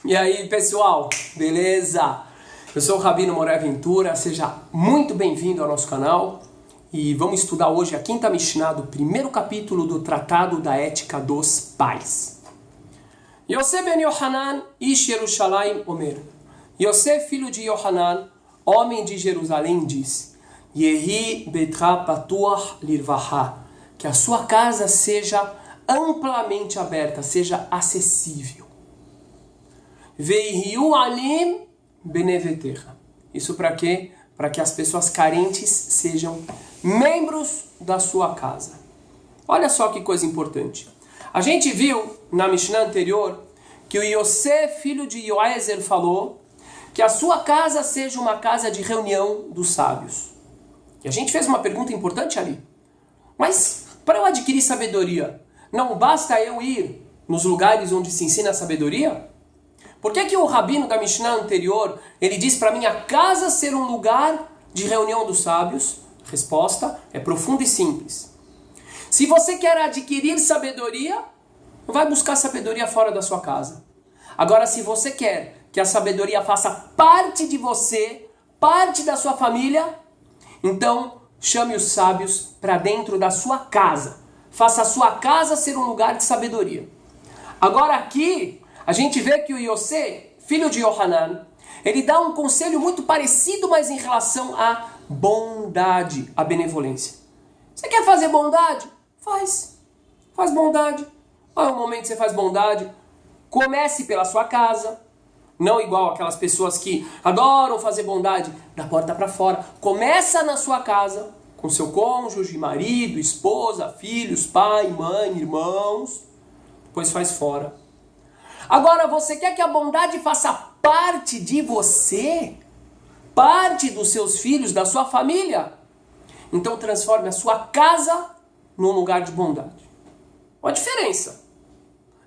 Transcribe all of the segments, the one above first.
E aí, pessoal, beleza? Eu sou o Rabino Moré Ventura, seja muito bem-vindo ao nosso canal e vamos estudar hoje a quinta Mishnah do primeiro capítulo do Tratado da Ética dos Pais. Yosef ben Yohanan, Ish Yerushalayim Omer. Yosef, filho de Yohanan, homem de Jerusalém, diz: Yehi betra patuach lirvaha, que a sua casa seja amplamente aberta, seja acessível. Veihiu alim beneveterra. Isso para quê? Para que as pessoas carentes sejam membros da sua casa. Olha só que coisa importante. A gente viu na Mishnah anterior que o Yosef, filho de Yoezer, falou que a sua casa seja uma casa de reunião dos sábios. E a gente fez uma pergunta importante ali. Mas para eu adquirir sabedoria, não basta eu ir nos lugares onde se ensina a sabedoria? Por que o rabino da Mishnah anterior, ele diz para mim a casa ser um lugar de reunião dos sábios? A resposta é profunda e simples. Se você quer adquirir sabedoria, vai buscar sabedoria fora da sua casa. Agora, se você quer que a sabedoria faça parte de você, parte da sua família, então chame os sábios para dentro da sua casa. Faça a sua casa ser um lugar de sabedoria. Agora aqui, a gente vê que o Yosef, filho de Yohanan, ele dá um conselho muito parecido, mas em relação à bondade, à benevolência. Você quer fazer bondade? Faz bondade. Olha o momento que você faz bondade. Comece pela sua casa. Não igual aquelas pessoas que adoram fazer bondade da porta para fora. Começa na sua casa, com seu cônjuge, marido, esposa, filhos, pai, mãe, irmãos. Depois faz fora. Agora, você quer que a bondade faça parte de você? Parte dos seus filhos, da sua família? Então transforme a sua casa num lugar de bondade. Olha a diferença.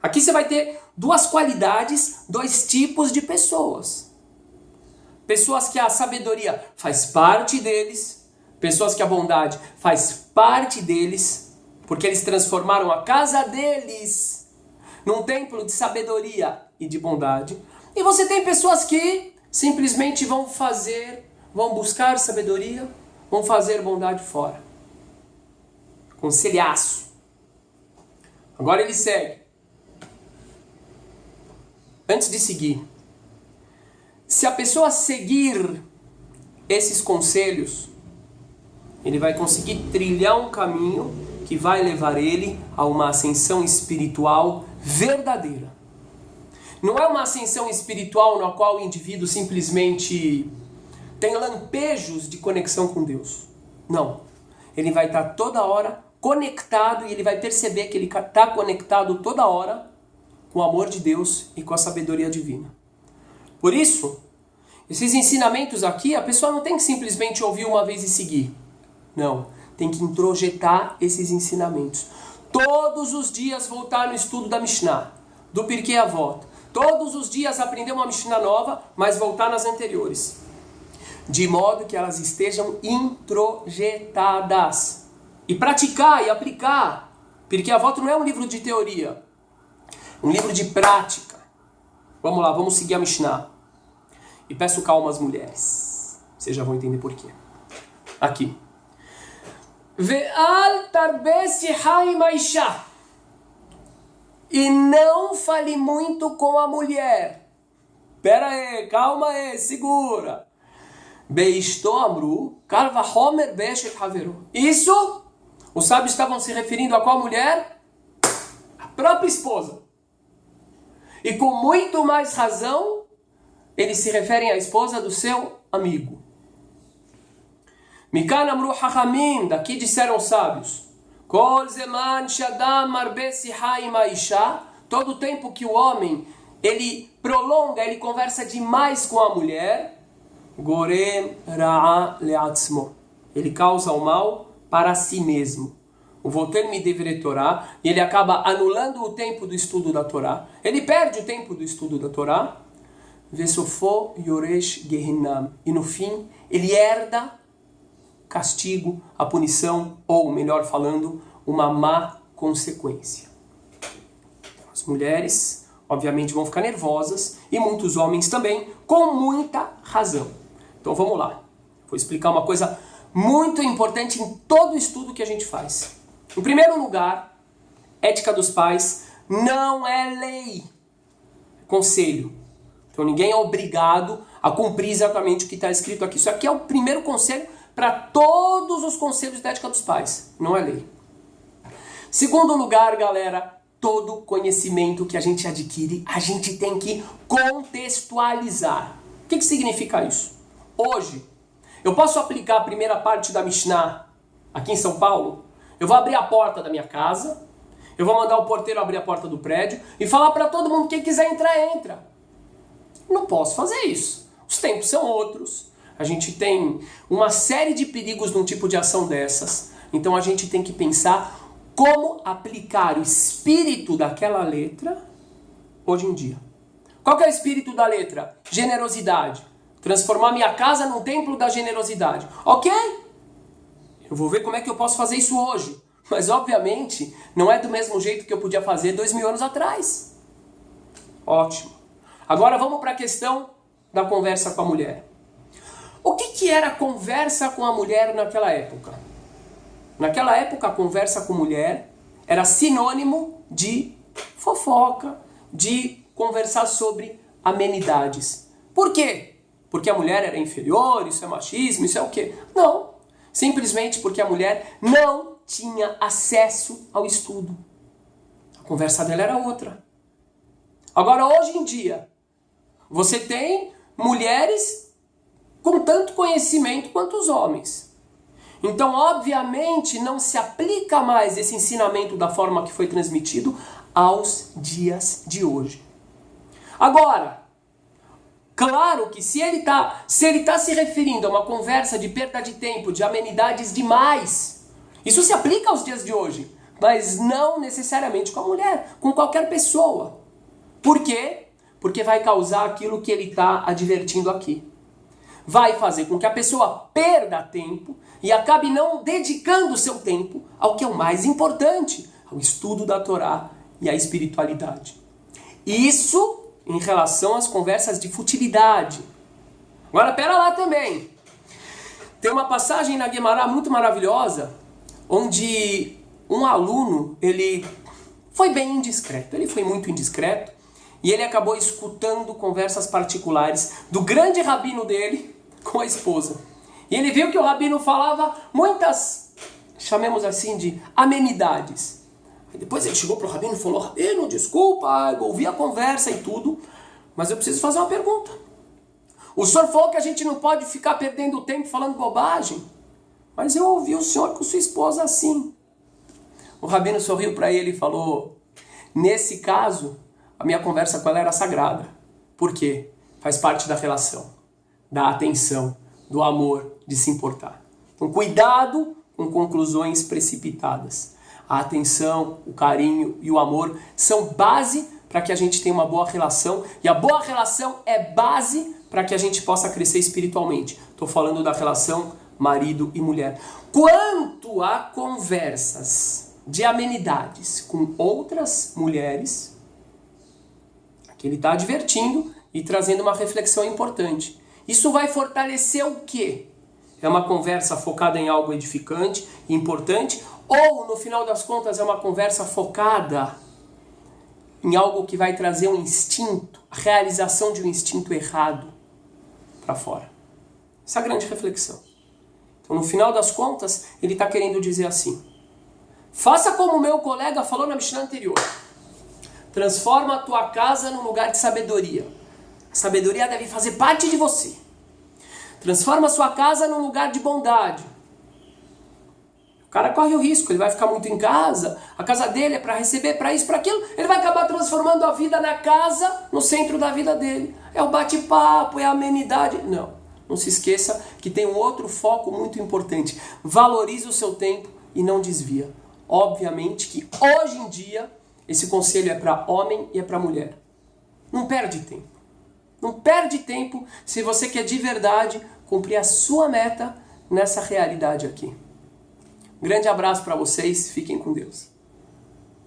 Aqui você vai ter duas qualidades, dois tipos de pessoas. Pessoas que a sabedoria faz parte deles, pessoas que a bondade faz parte deles, porque eles transformaram a casa deles num templo de sabedoria e de bondade. E você tem pessoas que simplesmente vão buscar sabedoria, vão fazer bondade fora. Conselhaço. Agora ele segue. Antes de seguir, se a pessoa seguir esses conselhos, ele vai conseguir trilhar um caminho que vai levar ele a uma ascensão espiritual verdadeira. Não é uma ascensão espiritual na qual o indivíduo simplesmente tem lampejos de conexão com Deus. Não. Ele vai estar toda hora conectado e ele vai perceber que ele está conectado toda hora com o amor de Deus e com a sabedoria divina. Por isso, esses ensinamentos aqui, a pessoa não tem que simplesmente ouvir uma vez e seguir. Não. Tem que introjetar esses ensinamentos. Todos os dias voltar no estudo da Mishnah, do Pirkei Avot. Todos os dias aprender uma Mishnah nova, mas voltar nas anteriores. De modo que elas estejam introjetadas. E praticar e aplicar. Pirkei Avot não é um livro de teoria. Um livro de prática. Vamos lá, vamos seguir a Mishnah. E peço calma às mulheres. Vocês já vão entender por quê. Aqui. Ve'al tarbesi haimaisha. E não fale muito com a mulher. Pera aí, calma aí, segura. Beisto amru, karva homer beshet haveru. Isso, os sábios estavam se referindo a qual mulher? A própria esposa. E com muito mais razão, eles se referem à esposa do seu amigo. Mikan amru hachamim, daqui disseram os sábios. Kol zeman shadam marbe siha im haisha, todo tempo que o homem, ele prolonga, ele conversa demais com a mulher, gorem ra'a le'atzmo, ele causa o mal para si mesmo. O volter me deveria Torá, e ele acaba anulando o tempo do estudo da Torá. Ele perde o tempo do estudo da Torá. Vesofo yoresh gehinam, e no fim ele herda castigo, a punição, ou melhor falando, uma má consequência. As mulheres, obviamente vão ficar nervosas, e muitos homens também, com muita razão. Então vamos lá. Vou explicar uma coisa muito importante em todo estudo que a gente faz. Em primeiro lugar, ética dos pais não é lei, é conselho. Então ninguém é obrigado a cumprir exatamente o que está escrito aqui. Isso aqui é o primeiro conselho para todos os conselhos da ética dos pais. Não é lei. Segundo lugar, galera, todo conhecimento que a gente adquire, a gente tem que contextualizar. O que significa isso? Hoje, eu posso aplicar a primeira parte da Mishnah aqui em São Paulo? Eu vou abrir a porta da minha casa, eu vou mandar o porteiro abrir a porta do prédio e falar para todo mundo, quem quiser entrar, entra. Não posso fazer isso. Os tempos são outros. A gente tem uma série de perigos num tipo de ação dessas. Então a gente tem que pensar como aplicar o espírito daquela letra hoje em dia. Qual que é o espírito da letra? Generosidade. Transformar minha casa num templo da generosidade. Ok? Eu vou ver como é que eu posso fazer isso hoje. Mas obviamente não é do mesmo jeito que eu podia fazer 2000 anos atrás. Ótimo. Agora vamos para a questão da conversa com a mulher. O que era a conversa com a mulher naquela época? Naquela época, a conversa com mulher era sinônimo de fofoca, de conversar sobre amenidades. Por quê? Porque a mulher era inferior, isso é machismo, isso é o quê? Não. Simplesmente porque a mulher não tinha acesso ao estudo. A conversa dela era outra. Agora, hoje em dia, você tem mulheres com tanto conhecimento quanto os homens. Então, obviamente, não se aplica mais esse ensinamento da forma que foi transmitido aos dias de hoje. Agora, claro que se ele tá se referindo a uma conversa de perda de tempo, de amenidades demais, isso se aplica aos dias de hoje, mas não necessariamente com a mulher, com qualquer pessoa. Por quê? Porque vai causar aquilo que ele está advertindo aqui. Vai fazer com que a pessoa perda tempo e acabe não dedicando o seu tempo ao que é o mais importante, ao estudo da Torá e à espiritualidade. Isso em relação às conversas de futilidade. Agora, pera lá também. Tem uma passagem na Guemará muito maravilhosa, onde um aluno, ele foi bem indiscreto, ele foi muito indiscreto, e ele acabou escutando conversas particulares do grande rabino dele com a esposa. E ele viu que o rabino falava muitas, chamemos assim, de amenidades. Aí depois ele chegou para o rabino e falou, rabino, desculpa, eu ouvi a conversa e tudo, mas eu preciso fazer uma pergunta. O senhor falou que a gente não pode ficar perdendo tempo falando bobagem, mas eu ouvi o senhor com sua esposa assim. O rabino sorriu para ele e falou, nesse caso, a minha conversa com ela era sagrada. Por quê? Faz parte da relação, da atenção, do amor, de se importar. Então, cuidado com conclusões precipitadas. A atenção, o carinho e o amor são base para que a gente tenha uma boa relação. E a boa relação é base para que a gente possa crescer espiritualmente. Estou falando da relação marido e mulher. Quanto a conversas de amenidades com outras mulheres, aqui ele está advertindo e trazendo uma reflexão importante. Isso vai fortalecer o quê? É uma conversa focada em algo edificante e importante? Ou, no final das contas, é uma conversa focada em algo que vai trazer um instinto, a realização de um instinto errado para fora? Essa é a grande reflexão. Então, no final das contas, ele está querendo dizer assim, faça como o meu colega falou na Mishnah anterior. Transforma a tua casa num lugar de sabedoria. A sabedoria deve fazer parte de você. Transforma a sua casa num lugar de bondade. O cara corre o risco, ele vai ficar muito em casa, a casa dele é para receber, para isso, para aquilo, ele vai acabar transformando a vida na casa no centro da vida dele. É o bate-papo, é a amenidade. Não se esqueça que tem um outro foco muito importante. Valorize o seu tempo e não desvia. Obviamente que hoje em dia esse conselho é para homem e é para mulher. Não perde tempo. Não perde tempo se você quer de verdade cumprir a sua meta nessa realidade aqui. Grande abraço para vocês, fiquem com Deus.